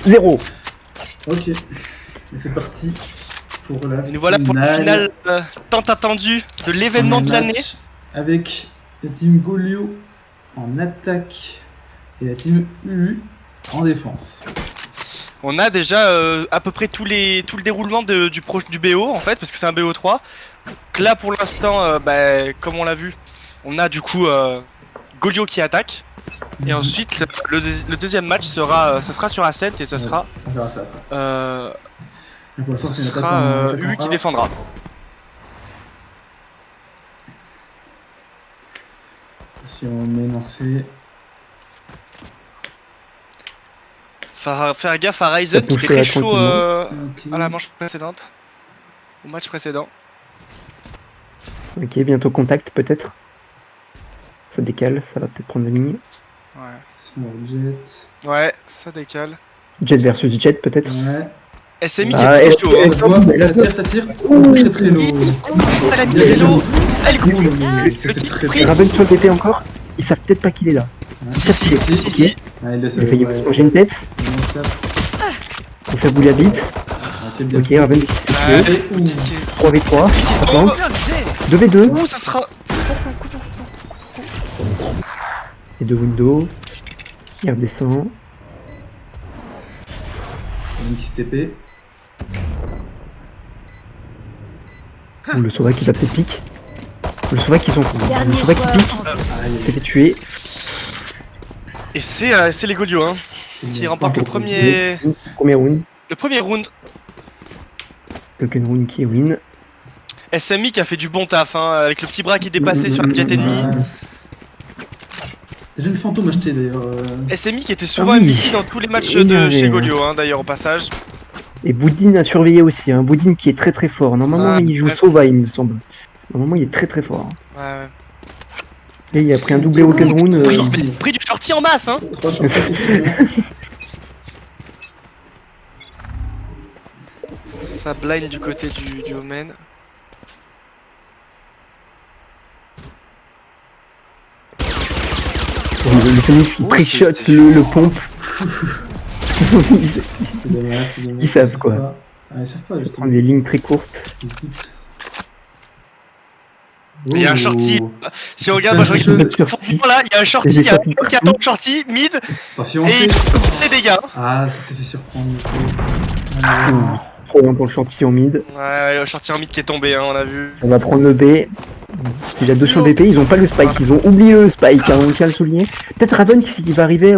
0. Ok. Et c'est parti pour la Et nous voilà pour la finale tant attendue de l'événement de l'année. Avec la team Golio en attaque et la team UU en défense. On a déjà à peu près tout le déroulement du BO en fait, parce que c'est un BO3. Donc là pour l'instant, comme on l'a vu, on a du coup Golio qui attaque. Et ensuite le deuxième match ça sera sur Ascent et ça sera On verra ça après. Pour l'instant, ce c'est une attaque sera en U qui A. défendra. Si on met lancé. Faire gaffe à Ryzen qui était très chaud à la manche précédente. Au match précédent. Ok, bientôt contact peut-être. Ça décale, ça va peut-être prendre la ligne. Ouais. Jet. Ouais, ça décale. Jet versus Jet peut-être. Ouais. SMI qui est très chaud. Hein. Ça tire. Très très low. Elle a mis très low. Elle coupe. Raven sur le TP encore. Ils savent peut-être pas qu'il est là. Si. Il a failli me changer une tête. Et ça boule la bite. Ok, Raven qui s'est tué. 3v3. 2v2. Ouh, ça sera. Et de window. Il redescend. Qui se TP. Le Sova qui va peut-être pique. Le Sova qui sont. Le Sova qui pique. Il s'est fait tuer. Et c'est les Golio hein, qui remportent le premier round. Le premier round. Le round qui win. SMI qui a fait du bon taf hein, avec le petit bras qui dépassait sur la jet ennemie. J'ai une fantôme achetée d'ailleurs. SMI qui était souvent MVP dans tous les matchs de chez Golio hein, d'ailleurs au passage. Et Boudin a surveillé aussi, hein. Boudin qui est très très fort. Normalement il joue Sova il me semble. Normalement il est très très fort. Ouais. Et il a pris un doublé au round. Pris du shorty en masse hein. Ça blind du côté du Omen. Le Phoenix il pré-shot le pompe. Ils savent quoi. Ils savent pas. Ça prend des lignes très courtes. Il y a un shorty. Si on regarde, moi je regarde forcément là, il y a un shorty, il y a un qui attend le shorty, mid. Attention, et il fait des dégâts. Ah, ça s'est fait surprendre. Trop bien pour le shorty en mid. Ouais, le shorty en mid qui est tombé, hein, on a vu. Ça va prendre le B. Déjà 2 sur le BP, ils ont pas le spike, ils ont oublié le spike, hein, on tient à le souligner. Peut-être Raven qui va arriver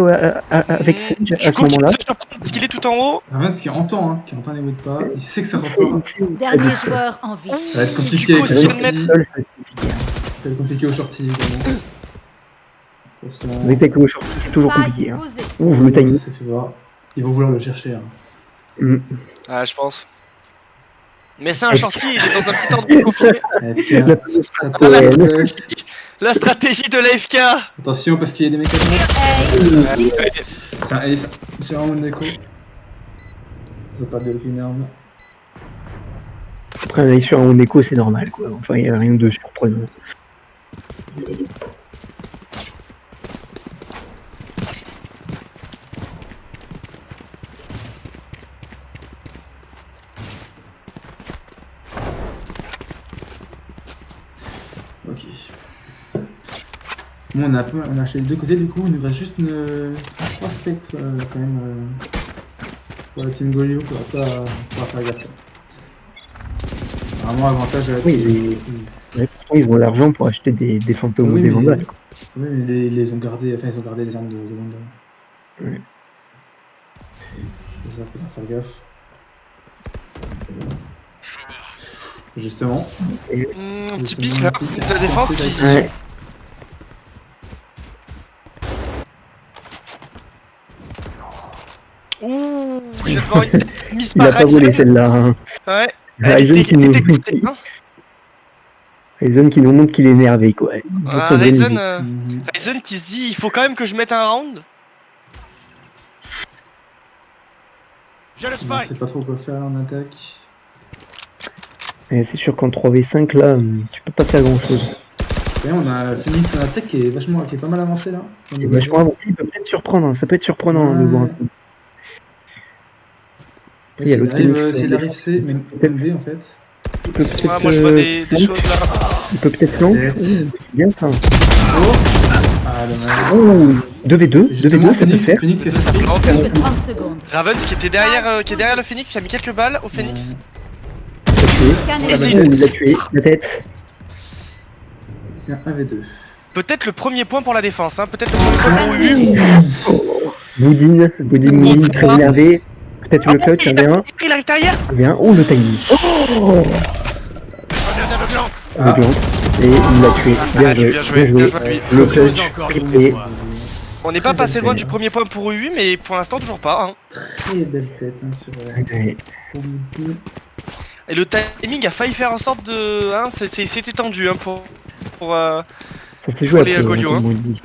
avec Sage à ce moment-là. Parce qu'il est tout en haut. Raven, ce qui entend les mots de pas, il sait que ça repart. Dernier joueur en vie. Ça va être compliqué avec ça va être compliqué au shorty également. Avec le shorty, c'est toujours compliqué. Hein. Ouvre le timing. Ils vont vouloir le chercher. Hein. Ouais, je pense. Mais c'est un shorty, il est dans un petit endroit confiné. La stratégie de l'AFK. Attention parce qu'il y a des mecs à c'est un ace, c'est vraiment une écho. Ça pas de une arme. Après un ace sur un écho c'est normal quoi, enfin il n'y a rien de surprenant. Ok. Bon, on a acheté les deux côtés, du coup, il nous reste juste 3 spectres quand même pour la team Golio pour pas faire gaffe. Vraiment avantage à la team. Mais pourtant ils ont l'argent pour acheter des fantômes ou des vandales. Oui, mais ils ont gardé les armes de vandales. Oui. Ça, faut pas faire gaffe. Justement. Un petit pic là, de la défense qui... Ouais. Ouh, j'ai devant une tête mise Il a par pas volé celle-là. Hein. Ouais. Ryzen qui nous montre qu'il est énervé quoi. Ryzen qui se dit il faut quand même que je mette un round. Je sais pas trop quoi faire en attaque. C'est sûr qu'en 3v5 là, tu peux pas faire grand chose. Et on a Phoenix en attaque qui est pas mal avancé là. Il est vachement avancé, il peut peut-être surprendre, ça peut être surprenant de voir un coup. Il y a l'autre Phoenix. S'il arrive C, même B en fait. Il peut peut-être. Ouais, moi je vois des choses là. Il peut peut-être flanc. C'est bien ça. Ah, dommage. Oh, 2v2, 2v2, ça peut le faire. Phoenix qui a Ça fait plante. Plus que 30 secondes. Ravens qui était derrière, qui est derrière le Phoenix, qui a mis quelques balles au Phoenix. Il l'a tué. Scanner. Et c'est- Il l'a tué. La tête. C'est un 1v2. Peut-être le premier point pour la défense, hein. Peut-être le premier point pour U. Boudin, très énervé. Peut-être le clutch, 1v1. Il arrive derrière. 1v1. Oh, le timing. Oh, le gland. Et il l'a tué. Bien joué, bien joué à lui. Le clutch, triplé. On n'est pas passé loin du premier point pour U, mais pour l'instant toujours pas. Hein. Très belle tête hein, sur Ouais. pour Midi. Et le timing a failli faire en sorte de... Hein, c'était tendu hein, pour Ça s'est joué Pour les après, Golio, hein. comme on dit.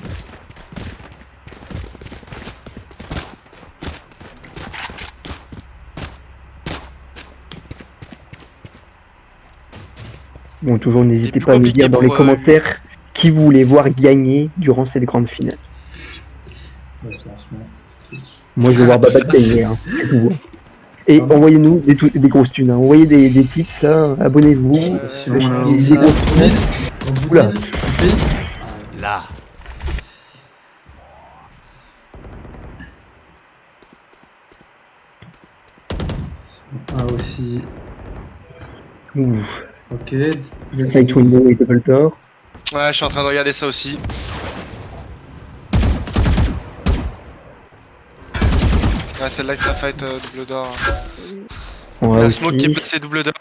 Bon, toujours n'hésitez plus pas à nous compliqué dire dans les pour, commentaires qui vous voulez voir gagner durant cette grande finale. Ouais, franchement. Moi, je veux voir Babat gagner, hein. C'est tout. Hein. Et Pardon. envoyez-nous des grosses thunes. Hein. Envoyez des tips, hein. Abonnez-vous. Attention, Lâchez là, des ça. grosses thunes. Oula. Là. Ah aussi. Ouf. Ok. Light window et double door. Ouais, je suis en train de regarder ça aussi. Ouais, celle-là que ça fight double d'or. On La a smoke aussi qui est placée double d'or.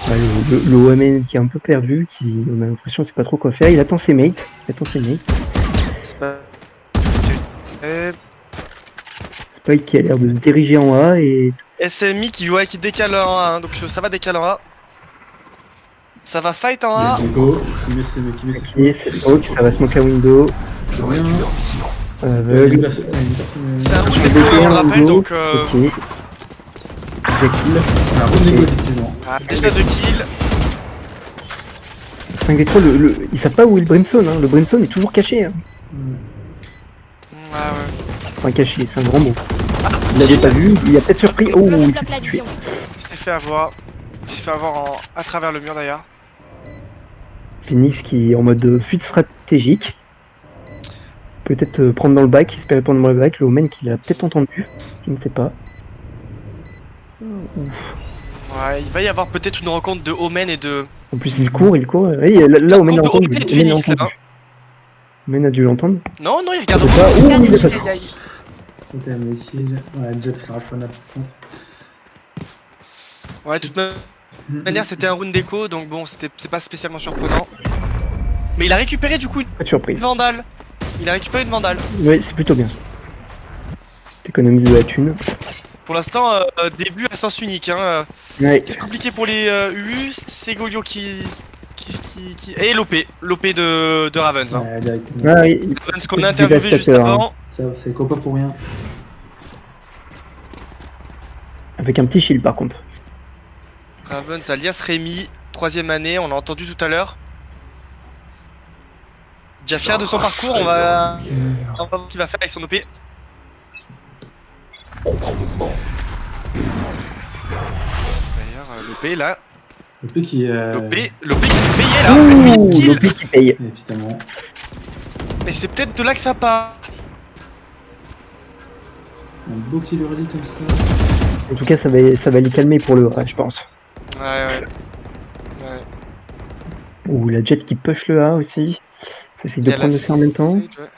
le OMN qui est un peu perdu, qui on a l'impression c'est pas trop quoi faire. Il attend ses mates. C'est pas... Spike qui a l'air de se diriger en A et SMI qui décale en A, hein, donc ça va décaler en A. Ça va fight en A. Go. Qui met qui c'est smoke, ça va smoke à window. rien. Ça va aveugle. C'est un round Je d'écho, vais on le un rappelle, window. donc Ok. Déjà kill. C'est un round d'égo effectivement. déjà 2 kills. 5v3, ils savent pas où est le Brimstone, hein. Le Brimstone est toujours caché. Hein. Ouais, ouais. Enfin caché, c'est un grand mot. Il l'avait pas vu, il a peut-être surpris. Oh, il Bloque s'est la fait tuer. vision. Il s'est fait avoir. Il s'est fait avoir à travers le mur d'ailleurs. Phoenix qui est en mode fuite stratégique. Peut-être prendre dans le bac, espérer prendre dans le bac. Le Omen qui l'a peut-être entendu. Je ne sais pas. Ouais, il va y avoir peut-être une rencontre de Omen et de... En plus, il court. Oui, là Omen a Rencontre de entendu. Omen et de Omen a Phoenix là. entendu. Omen a dû l'entendre. Non, non, il regarde Je sais au pas. bout. Ouh, il a pas Aïe, aïe, aïe. Ok, mais kill. Ouais, Jet sera prenable par contre. Ouais, de toute manière, c'était un round d'écho, donc bon, c'est pas spécialement surprenant. Mais il a récupéré du coup Pas de une surprise. vandale. Il a récupéré une vandale. Oui, c'est plutôt bien ça. T'économises de la thune. Pour l'instant, début à sens unique. Hein. Ouais. C'est compliqué pour les UU, c'est Golio qui... Et l'OP de Ravens. Hein. Ouais, directement. Ah oui. Ravens qu'on a interviewé juste Dévastateur, hein. avant. Ça, c'est quoi pas pour rien. Avec un petit shield par contre. Ravens alias Rémi, 3ème année, on l'a entendu tout à l'heure. Déjà fier de son parcours, on va voir ce qu'il va faire avec son OP. D'ailleurs, l'OP là, Le P qui est. l'OP qui fait payer là, Ouh, 8 kills. l'OP qui paye. Évidemment. Et c'est peut-être de là que ça part. Un beau kill early comme ça. En tout cas, ça va les calmer pour le A, je pense. Ouais. Ouh, la Jet qui push le A aussi. Ça essaye Il de y a prendre la le C en même temps. site, ouais.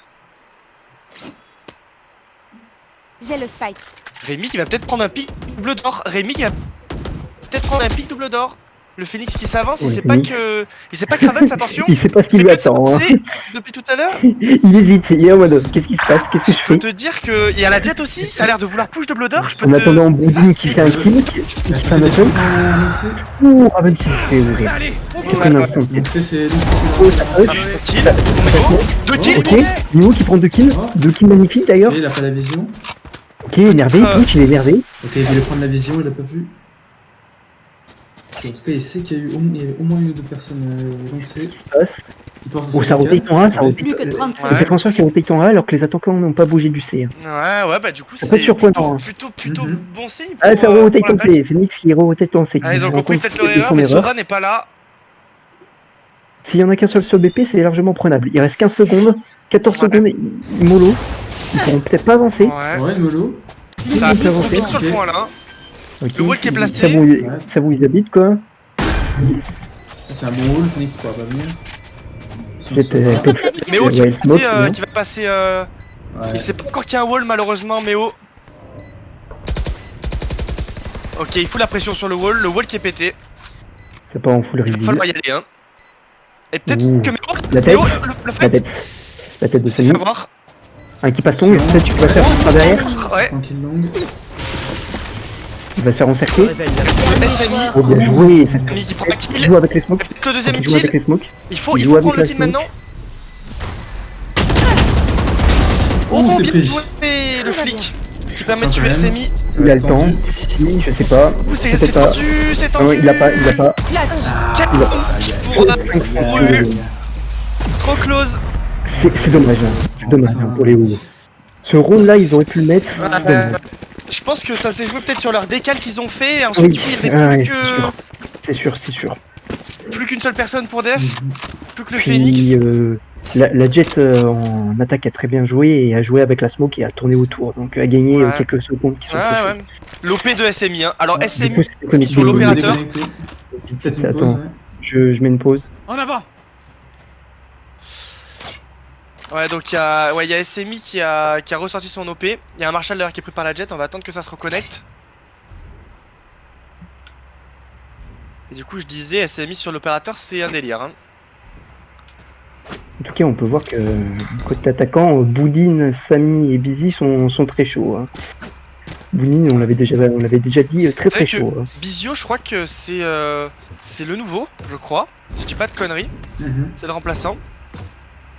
J'ai le spike. Rémi qui va peut-être prendre un pic double d'or. Rémi qui va peut-être prendre un pic double d'or. Le Phoenix qui s'avance, il Ouais, sait Phoenix. pas que Ravens, attention. Il sait pas ce qu'il lui fait que attend. Hein. s'avancer depuis tout à l'heure. Il hésite, il est en mode qu'est-ce qui se passe, qu'est-ce que je Je peux fais. te dire qu'il y a la Jet aussi, ça a l'air de vouloir push double d'or. Je peux En te... attendant Boudin qui fait un kill, qui fait un open. Ouh, Raven qui se fait ouvrir. Allez, on C'est va. un instant. Donc c'est. Oh, ça push. Kill, Ça- Nemo, 2 kills. Ok, Nimo qui prend 2 kills. 2 kills magnifiques d'ailleurs. Ok, il a pas la vision. Ok, énervé, Twitch il est énervé. Ok, il voulait prendre la vision, il a pas pu. En tout cas, il sait qu'il y a eu il y avait au moins une ou deux personnes lancées. Qu'est-ce qui se passe? Il pense que Oh, c'est ça légal. rotate en A, ça Ouais. rotate. Plus que 30 C'est le secondes. défenseur qui rotate en A alors que les attaquants n'ont pas bougé du C. Ouais, bah du coup, Ça peut être surprenant, hein. plutôt Mhm. bon signe. Ah, ça rotate pour la en C. Phoenix qui rotate en C. Ah, ils ont compris peut-être leur Son erreur, mais Sova n'est pas là. S'il y en a qu'un seul sur BP, c'est largement prenable. Il reste 15 secondes, 14 Ouais. secondes, mollo. Ils pourront peut-être pas avancer. Ouais. Ouais, Molo. Ça a Ils peuvent avancer. pris sur le point là. Hein. Ok, Le wall qui est placé. Ça vous ils habitent quoi. C'est un bon rôle, Phoenix pourra pas venir. J'étais Ouais. un peu Méo Ouais, qui, va il smoke, passer, c'est bien. qui va passer. Il sait pas encore qu'il y a un wall malheureusement, Méo. Ok, il fout la pression sur le wall qui est pété. C'est pas en full Il va reveal. falloir y aller, hein. Et peut-être Ouh. que Méo, La tête. Méo, le La fait, tête. La tête de s'est Samy. fait avoir. Un qui passe long, celle tu vas se faire par derrière. Ouais. Tranquille longue. Il va se faire encercler. Le SMI, Oh bien joué. Ça SMI qui prend la Il kill. joue avec les smokes. Peut-être le deuxième Il joue avec kill. les smokes. Il faut il joue avec prendre le la kill smoke. maintenant. Oh, Oh, c'est bien pris. joué le flic qui permet de Quand tuer même. SMI. Il a le temps. Si, je sais pas. Ouh, c'est Peut-être pas. tendu, c'est Non, tendu. il a pas. Il a pas. Clutch. Pour, C'est trop close. c'est dommage. Hein. C'est dommage hein, pour les Hauts. Ce round là, ils auraient pu le mettre. C'est dommage. Je pense que ça s'est joué peut-être sur leur décal qu'ils ont fait. Et ensuite, Oui, du coup, il y avait ouais, plus c'est sûr, c'est sûr. plus qu'une seule personne pour Def, plus que le Puis, Phoenix. la Jet en attaque a très bien joué et a joué avec la smoke et a tourné autour. Donc a gagné Ouais. quelques secondes qui sont précieuses. Ouais. L'OP de SMI. Hein. Alors, Ouais, Du SMI coup, c'était connecté. sur l'opérateur. Déconnecté. Vite, Faites vite, une pause, attends, ouais. je mets une pause. En avant. Ouais, donc il y a SMI qui a ressorti son OP. Il y a un Marshall d'ailleurs qui est pris par la Jet. On va attendre que ça se reconnecte. Et du coup, je disais, SMI sur l'opérateur, c'est un délire. Hein. En tout cas, on peut voir que côté attaquant, Boudin, Samy et Busy sont très chauds. Hein. Boudin, on l'avait déjà dit, très C'est vrai très chaud. Hein. Bizio, je crois que c'est le nouveau, je crois. Si je dis pas de conneries, c'est le remplaçant.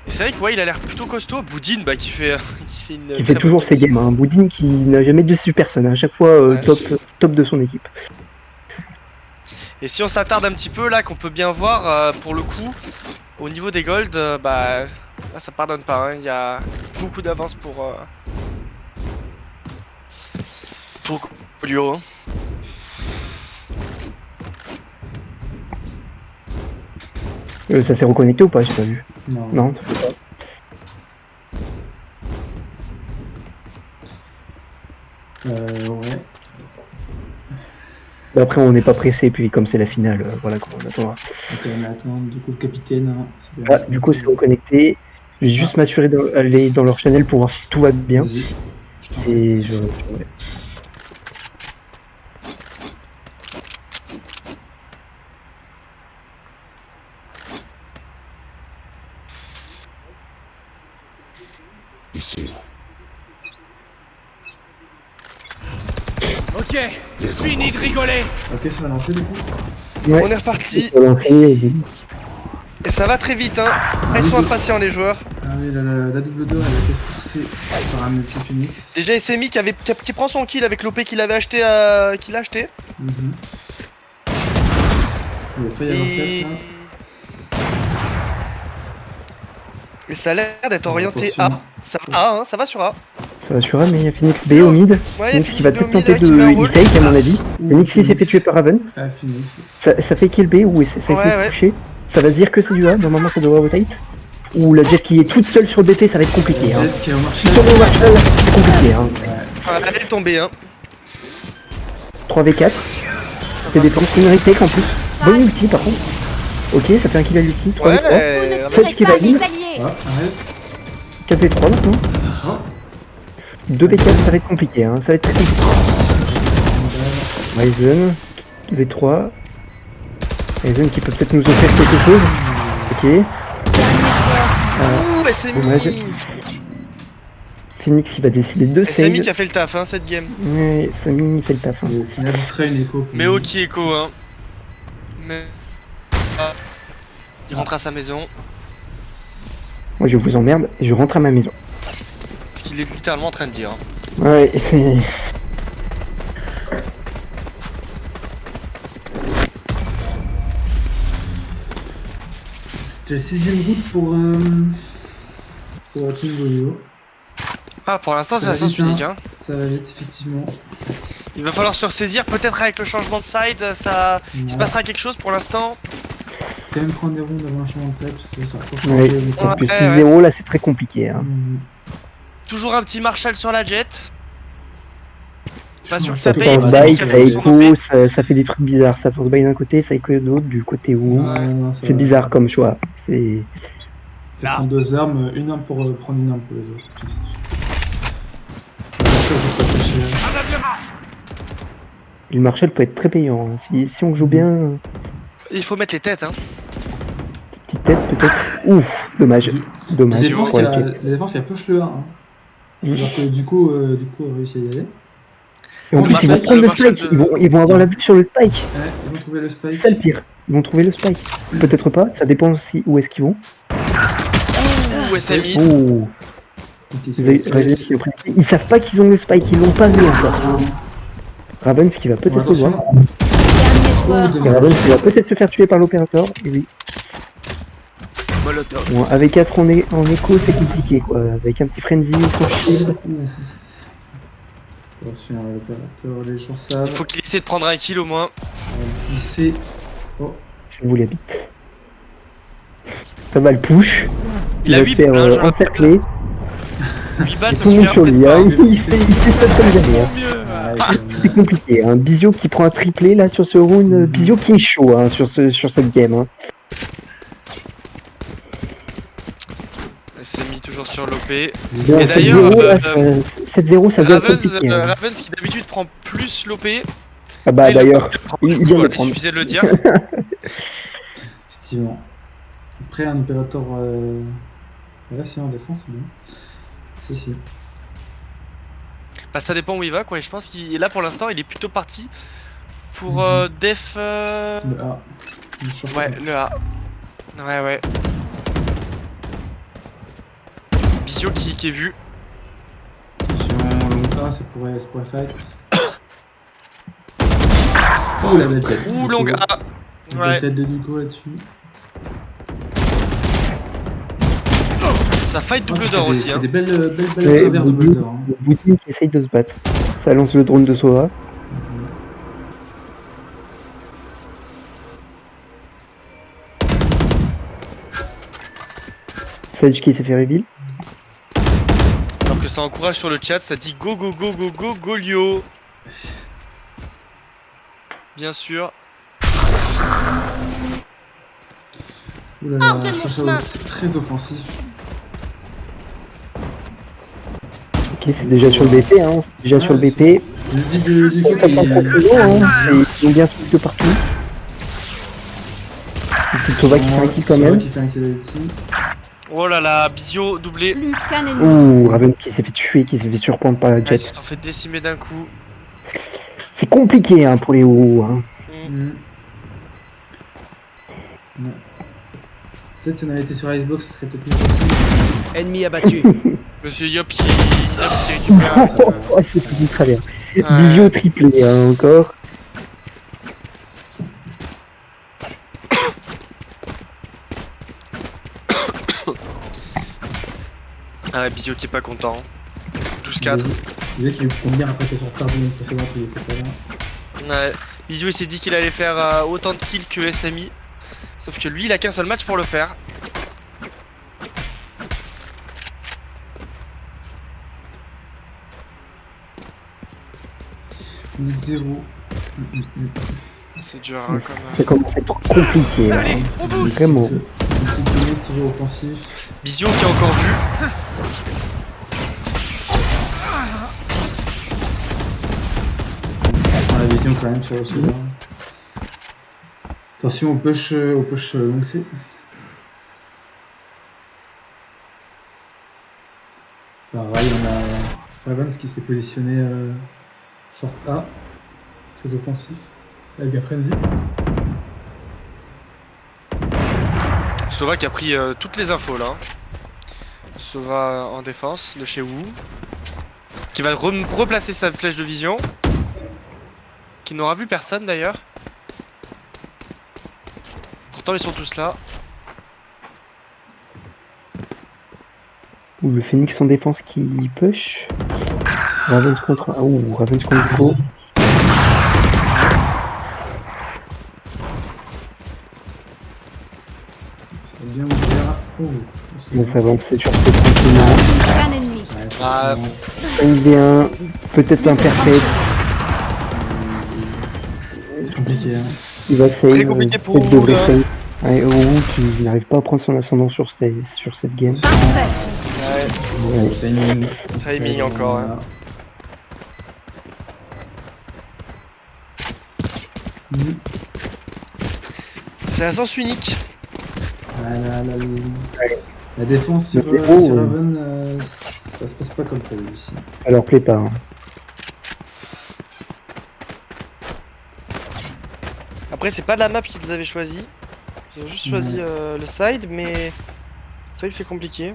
Et c'est vrai que ouais, il a l'air plutôt costaud. Boudin, bah, qui fait une. Qui très fait toujours bonne ses game. games. Hein. Boudin qui n'a jamais déçu personne. À chaque fois, Ouais, top de son équipe. Et si on s'attarde un petit peu là, qu'on peut bien voir, pour le coup, au niveau des golds, bah, là, ça pardonne pas. Hein. Il y a beaucoup d'avance pour Golio. Hein. Ça s'est reconnecté ou pas? J'ai pas vu. Non. Non, ça fait pas. Ouais. Bah, après, on n'est pas pressé, puis comme c'est la finale, voilà quoi, on attendra. Ok, mais attends, du coup, le capitaine. Hein, c'est bien. Ah, du coup, c'est reconnecté. Je vais juste m'assurer d'aller dans leur channel pour voir si tout va bien. Vas-y. Je t'en prie. Et je. Ici. Ok, fini de rigoler. Ok, ça va lancer du coup. Ouais. On est reparti. Faut lancer, Et ça va très vite. Hein. Ils sont impatients, les joueurs. Ah oui, la double door, elle a été forcée par un petit Phoenix. Déjà, SMI qui prend son kill avec l'OP qu'il avait acheté. Qu'il a acheté. Mhm. Il va pas y avoir Et... fait, Et ça a l'air d'être orienté Attention. A. Ça va A, hein, ça va sur A. ça va sur A, mais il y a Phoenix B au mid. Ouais, Phoenix qui va Phoenix B au peut-être mid, tenter qui met un de. wall. Il fake à mon avis. ça. Phoenix qui s'est fait tuer par Raven. Ah, Phoenix. Ça fait kill B ou ça essaie Ouais, ouais. de toucher. Ça va se dire que c'est du A, normalement ça doit rotate. Ou la Jet qui est toute seule sur BT, ça va être compliqué. Hein. Jet qui est au marché. Sur le Marshall, c'est compliqué. Hein. Ah, elle est tombée, hein. 3v4. C'est des plans une retake en plus. Bonne ulti par contre. Ok, ça fait un kill à l'ulti. 3v3. Ouais, Vous ne Ça, c'est tirez qui pas valide. les alliés. Ah, arrête. 4v3 maintenant. Oh. 2v4, ça va être compliqué. Hein. Ça va être très compliqué. Ryzen. 2v3. Ryzen qui peut peut-être nous offrir quelque chose. Ok. Ouh, dommage. SMI. Phoenix qui va décider de SMI save. qui a fait le taf, hein, cette game. Ouais, Samy fait le taf. Hein. Et au final, il serait une écho. Mais ok, écho, hein. Mais. Ah. Il rentre à sa maison. Moi je vous emmerde et je rentre à ma maison. Ce qu'il est littéralement en train de dire. Hein. Ouais, c'est. C'est la 6ème route pour Team Golio. Ah, pour l'instant, c'est Ça un va sens vite, unique. Hein. Ça va vite, effectivement. Il va falloir se ressaisir. Peut-être avec le changement de side, il se passera quelque chose pour l'instant. Quand même prendre des rondes avant un changement de side, parce que ça va trop Ouais, changer. parce que Ouais, 6-0 là c'est très compliqué. Hein. Toujours un petit Marshall sur la jet. Pas sûr que Ça ça paye. force C'est buy, nickel ça pour son écho, OP. ça fait des trucs bizarres. Ça force buy d'un côté, ça écho de l'autre, du côté où. Ouais. C'est bizarre comme choix. C'est. Ça prend 2 armes, une arme pour prendre une arme pour les autres. Puis c'est tout. Ça coûte pas très cher. Le Marshall peut être très payant. Hein. Si on joue bien, Il faut mettre les têtes. Hein. petite tête peut-être. Ouf, dommage. La Dommage défense, pour qui la a, jet. la défense qui a push le 1. Hein. Alors que du coup, on a réussi à y aller. Et en Le plus, ils vont Marshall- prendre le le Marshall spike. de- Ils vont avoir la vue sur le spike. Ouais, ils vont trouver le spike. C'est ça le pire. Ils vont trouver le spike. Peut-être pas. Ça dépend aussi où est-ce qu'ils vont. Ouh, SMI. Oh. Donc, ils Vous avez sont- raison, ils savent pas qu'ils ont le spike. Ils l'ont pas vu encore. Ravens qui va peut-être le voir. Attention. Dernier joueur. Et Ravens qui va peut-être se faire tuer par l'opérateur. Et oui. Molotov. Bon, avec 4 en écho, c'est compliqué quoi. Avec un petit frenzy, son shield. Attention à l'opérateur, les gens savent. Il faut qu'il essaie de prendre un kill au moins. Il sait. Oh, C'est vous la bite. Ça va le push. Il a va se 8 faire balles. encercler. 8 balles, Et ça tout le monde suffira sur lui. peut-être Hein. pas. Il se fait stun comme jamais. Hein. Mieux. ouais, C'est compliqué. Un Bizio qui prend un triplé là sur ce round. Bizio qui est chaud hein, sur cette game. Hein. SMI toujours sur l'OP. Bien, Et d'ailleurs, 7-0, là, 7-0, ça doit être Ravens, compliqué. Hein. Ravens qui d'habitude prend plus l'OP. Ah bah il le d'ailleurs, prend il beaucoup, vient de le il prendre. suffisait de le dire. effectivement. Après, un opérateur. Ouais, si en défense, c'est bien. Si. Bah, ça dépend où il va quoi. Et je pense qu'il est là pour l'instant, il est plutôt parti pour def. Le A. Le short Ouais, A. le A. Ouais. Bizio qui est vu. Attention, long A, ça pourrait fight. Oh la belle tête. Ouh, long A. La Ouais, belle tête de Duco là-dessus. ça fight double Ah, d'or c'est aussi. des- Hein. C'est des belles à Ouais, travers double d'or. Hein. Boudin qui essaye de se battre. Ça lance le drone de Sova. Sage qui s'est fait reveal. Alors que ça encourage sur le chat, ça dit go Golio. Bien sûr. Ouh là Hors là, de mon ça, chemin. c'est très offensif. Ok, c'est déjà sur le BP. Hein. C'est déjà sur le BP. Je dis du Ça prend pas trop long. Hein. Ils ont bien se de partout. Une petite Sova qui fait un kill quand même. Qui fait un kill avec qui. Oh là là, Bizio doublé. Plus qu'un ennemi. Ouh, Raven qui s'est fait tuer, qui s'est fait surprendre par la Ah, ils jet. se sont fait décimer d'un coup. C'est compliqué hein, pour les hauts. Hein. Ouais. Peut-être si on avait été sur Icebox, ce serait peut-être mieux possible. Ennemi abattu. Monsieur Yop qui récupère. Oh, c'est tout très bien. Ouais. Bizio triplé hein, encore. Ah ouais, Bizio qui est pas content. 12-4. Il disait qu'il compte bien après son retard de l'année précédente, il était pas là. Ouais. Bizio il s'est dit qu'il allait faire autant de kills que SMI. Sauf que lui il a qu'un seul match pour le faire. Il est 0. C'est dur hein, Ça commence à être compliqué. Là, hein. Vraiment. C'est toujours offensif. Bizio qui a encore vu. On prend la vision quand même sur le receveur. Attention au push long C. Pareil, on a Ravens qui s'est positionné short A, très offensif, avec la frenzy. Sova qui a pris toutes les infos là. Sova en défense de chez Wu. Qui va replacer sa flèche de vision. Qui n'aura vu personne d'ailleurs. Pourtant ils sont tous là. Ou le Phoenix en défense qui push. Ravens contre... Ah, ouh, Ravens contre Go. C'est bien ouvert. Oh, Bon, ça avance sur ces tranquillement. Un ennemi. Ouais, Ah. 5v1, peut-être imperfect. c'est compliqué. Hein. Il va save. très compliqué pour peut-être devrait Wu, là. save. Ouais, Wu qui n'arrive pas à prendre son ascendant sur cette game. Parfait. Ouais, Ouais. Timing. timing encore. Hein. Mm. C'est un sens unique. La défense sur, Mais c'est sur beau, Raven, ça se passe pas comme prévu ici. Ça leur plaît pas. Hein. Après, c'est pas la map qu'ils avaient choisi. Ils ont juste choisi le side, mais c'est vrai que c'est compliqué.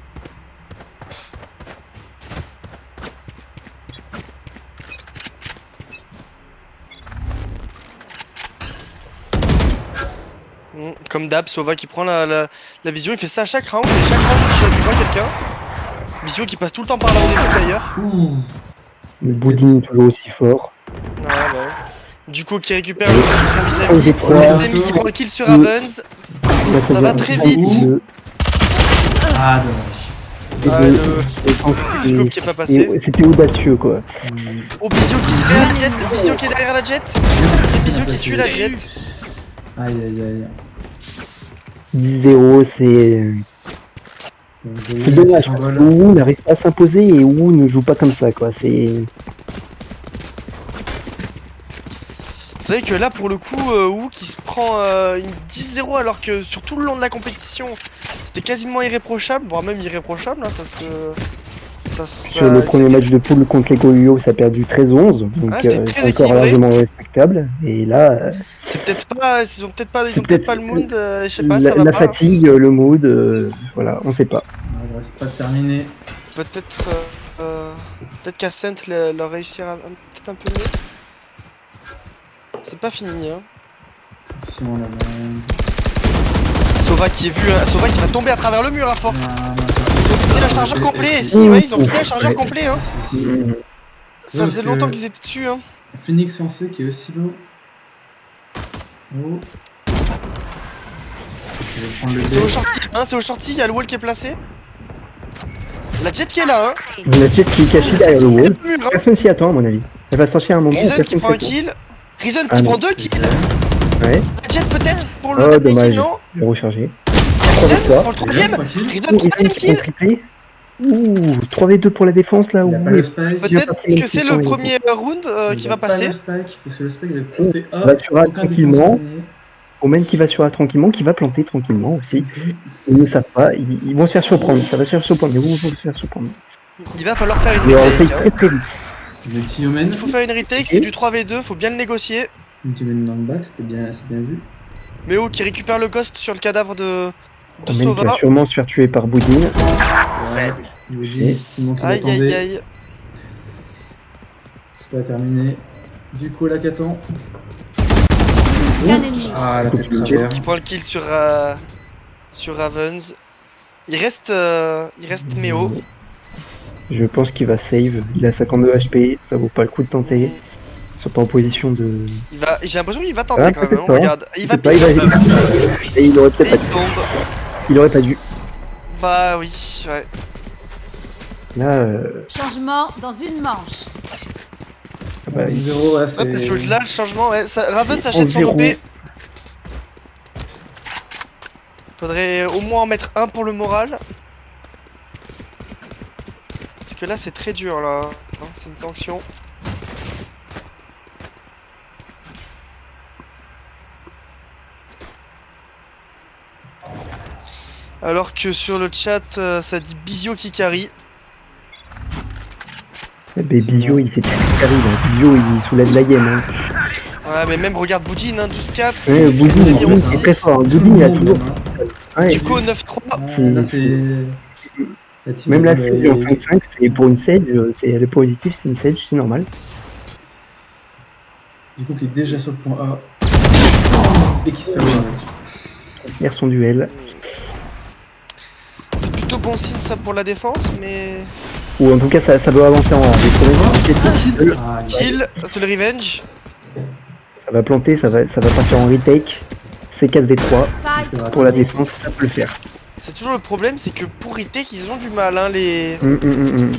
Comme d'hab, Sova qui prend la vision, il fait ça à chaque round, et chaque round il voit quelqu'un. Vision qui passe tout le temps par là au début d'ailleurs. Ouh. Le Boudin est toujours aussi fort. Ouais, bah ouais. Du coup, qui récupère le kill sur son vis-à-vis. Trois. SMI qui prend le kill sur Ravens. Là, Ça va très vite. Ah, dommage. Quickscope qui est pas passé. C'était audacieux quoi. Oh, Bizio qui est derrière la jet. Bizio qui est derrière la jet. Et Bizio qui tue la jet. Aïe aïe aïe. 10-0, c'est dommage parce que Wu n'arrive pas à s'imposer et Wu ne joue pas comme ça quoi. C'est vrai que là, pour le coup, Wu qui se prend une 10-0 alors que sur tout le long de la compétition, c'était quasiment irréprochable, voire même irréprochable. Hein, sur le premier match de poule contre les Goyo, ça a perdu 13-11, donc c'était très c'est encore équilibré. largement respectable. Et là, c'est peut-être pas, ils ont peut-être pas le mood, je sais pas, la, ça va la pas. fatigue, le mood, voilà, on sait pas. Ouais, c'est pas terminé. Peut-être qu'Ascent leur réussira peut-être un peu mieux. C'est pas fini, hein. Attention là-bas. Sova qui est vu, Sova qui va tomber à travers le mur à force. Ah, Ils ont fini la chargeur complet, si, ouais, ils ont fini la chargeur complet, hein. Ça faisait longtemps qu'ils étaient dessus, hein. Phoenix Fiancé qui est aussi low. Oh. Je vais prendre le C'est B. au shorty, hein, c'est au shorty, il y a le wall qui est placé. La jet qui est là, hein. La jet qui est cachée derrière le wall. Le mur, hein. Personne s'y attend à mon avis. Elle va sortir à un moment. Reason qui personne prend un s'y attend. kill. Reason Ah qui non. prend 2 kills. Ouais, La jet peut-être pour le oh dernier dommage, kill, non. je vais recharger. Reason victoires. pour le troisième. Tranquille. Reason Reason troisième qui prend kill. triplé. Ouh, 3v2 pour la défense là. Il a Ouh, pas le spike. Peut-être que c'est le premier round Il qui a va pas passer. le spike, parce que le spike il va être planté A. va sur A aucun tranquillement. défenseur. Omen qui va sur A tranquillement, qui va planter tranquillement aussi. Ils ne savent pas, ils vont se faire surprendre, ça va se faire surprendre, les Wu vont se faire surprendre. Il va falloir faire une Et on le fait retake. Hein. très très vite. Le petit Omen. Il faut faire une retake, c'est du 3v2, faut bien le négocier. Une petit Omen dans le back, c'est bien vu. Méo qui récupère le ghost sur le cadavre de Omen qui va Sova. sûrement se faire tuer par Boudin. Faible. Simon qui Aïe aïe l'attendait. aïe. C'est pas terminé. Du coup, la Catan. Un ennemi. Ah, la tête travers. Qui prend le kill sur Ravens. Il reste Méo. Je pense qu'il va save, il a 52 HP, ça vaut pas le coup de tenter. Ils sont pas en position de... J'ai l'impression qu'il va tenter Ah, quand même. peut-être Hein, pas. regarde. Il va pas, il piquer. Et il aurait Et peut-être il pas dû. tombe. Il aurait pas dû. Bah oui, ouais. Là, Changement dans une manche. bah, 0, ouais, Ouais, parce que là, le changement, ouais. Raven C'est s'achète son 11-0. OP. Faudrait au moins en mettre un pour le moral. Parce que là, c'est très dur, là. Hein, c'est une sanction. Alors que sur le chat, ça dit Bizio qui carry. mais Bizio il fait très carré là. Bizio il soulève la game. Hein. Ouais, mais même regarde Boudin, hein, 12-4. Ouais, Boudin SMI Boudin, 11-6. c'est très fort. Boudin il a toujours... Ouais, Du coup, 9-3. Là, c'est. La team même la Rebel, Sage en 5-5, c'est pour une Sage, elle est positive, c'est une Sage, c'est normal. Du coup, qui est déjà sur le point A. Et qui se fait avoir là-dessus. Faire son duel. C'est plutôt bon signe ça pour la défense, mais... Ou en tout cas, ça doit avancer en des premiers Ah, Kill, c'est le revenge. ça va planter, ça va partir en retake. C4B3. Spike Pour la posé. défense, ça peut le faire. C'est toujours le problème, c'est que pour retake, ils ont du mal, hein, les... Hum.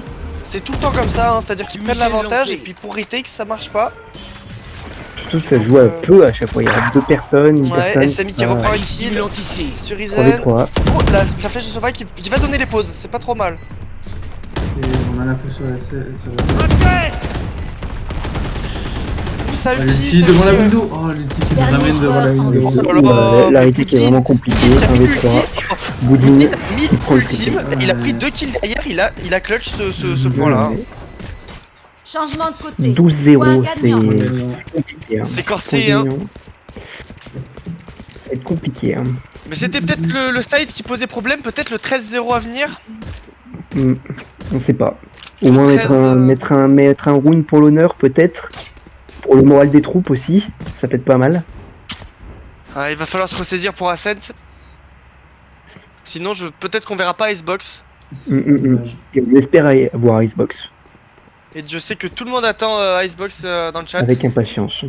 C'est tout le temps comme ça, hein, c'est-à-dire qu'ils prennent Mission l'avantage lancée. et puis pour retake, ça marche pas. Surtout que ça se joue à peu à chaque fois. Il reste 2 personnes, une Ouais, personne. SMI qui reprend un kill Stimulant ici. sur Ryzen. 3v3. Oh, la flèche de sauvegarde qui va donner les pauses, c'est pas trop mal. Et on a l'info sur la... Attaque. Ça Ah, ulti, l'ulti ça devant la ulti, ouais. window. Oh, l'ulti qui nous Dernier ramène devant la joueur en window. Oh là là, La mais retake est Poutine, vraiment compliquée. il a pris 1v3. l'ulti. Boudin Il a mis qui prend le ultime, triple. il a pris 2 kills derrière, il a clutch ce point-là. Changement de côté. 12-0, Point c'est gagnant. compliqué. Hein. C'est corsé, hein. Ça va être compliqué. Hein. Mais c'était peut-être le side qui posait problème, peut-être le 13-0 à venir. On sait pas. Au Le moins 13, mettre un rune pour l'honneur, peut-être. Pour le moral des troupes aussi. Ça peut être pas mal. Ah, il va falloir se ressaisir pour Ascent. Sinon, peut-être qu'on verra pas Icebox. Et on espère avoir Icebox. Et je sais que tout le monde attend Icebox dans le chat. Avec impatience.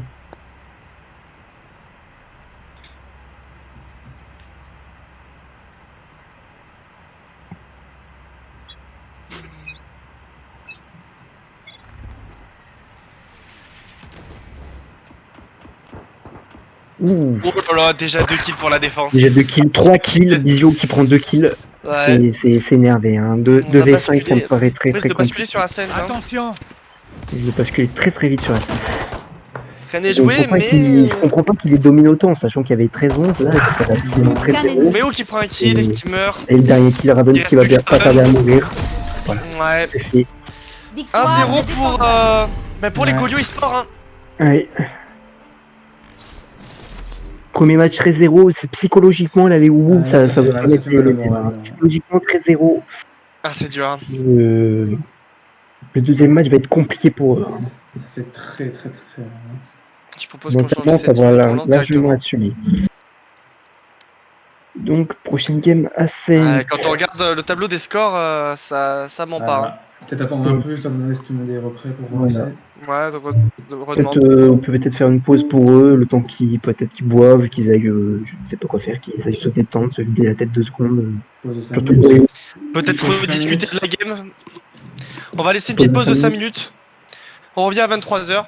Ouh. Oh là là, déjà 2 kills pour la défense. Déjà 2 kills, 3 kills, Bizio qui prend 2 kills. Ouais. C'est énervé. Hein. 2 On va V5, basculer. ça me paraît très On risque très de basculer compliqué. sur Ascent. Hein. Attention. Je vais basculer très vite sur la scène. Rien n'est joué, mais. Je comprends pas qu'il les domine autant, sachant qu'il y avait 13-11 là, et que ça reste vraiment très très haut. Méo qui prend un kill, Et- qui meurt. Et le dernier kill, Ravens Il qui va reste bien, plus que pas tarder à Ravens. mourir. Ouais. C'est fait. Victoire 1-0 des pour, défenseurs. pour les Ouais. Golio eSport. Hein. Ouais. Premier match 13-0, c'est psychologiquement là les Woubou, Ouais, ça ça va fait pas mal, mettre ça fait mal les au moral, hein. là. Psychologiquement 13-0. Ah, c'est dur. Hein. Le deuxième match va être compliqué pour eux. Hein. Ça fait très très très mal. Je propose qu'on change Notamment, de ça setting va et qu'on lance largement directement. là-dessus. Donc, prochaine game assez. Ouais, quand on regarde le tableau des scores, ça ment pas. Hein. Peut-être attendre un peu, étant donné que tout le monde est repris pour Voilà. lancer. Ouais, Peut-être, redemande. on peut peut-être faire une pause pour eux, le temps qu'ils peut-être qu'ils boivent, qu'ils aillent, je ne sais pas quoi faire, qu'ils aillent se détendre, se vider la tête 2 secondes. Pause de 5 Surtout minutes. Peut-être Pause de 5 rediscuter minutes. de la game. On va laisser une petite pause de 5 minutes. On revient à 23h.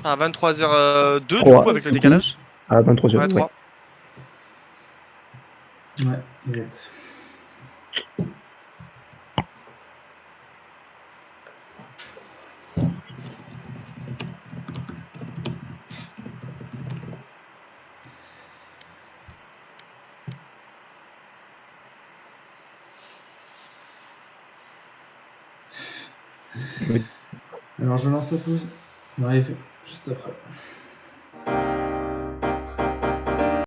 À 23h02 du 3, coup avec le du coup. décalage. à 23h. Ouais, 3. Ouais, exact. Oui. Alors je lance la pause. On arrive juste après.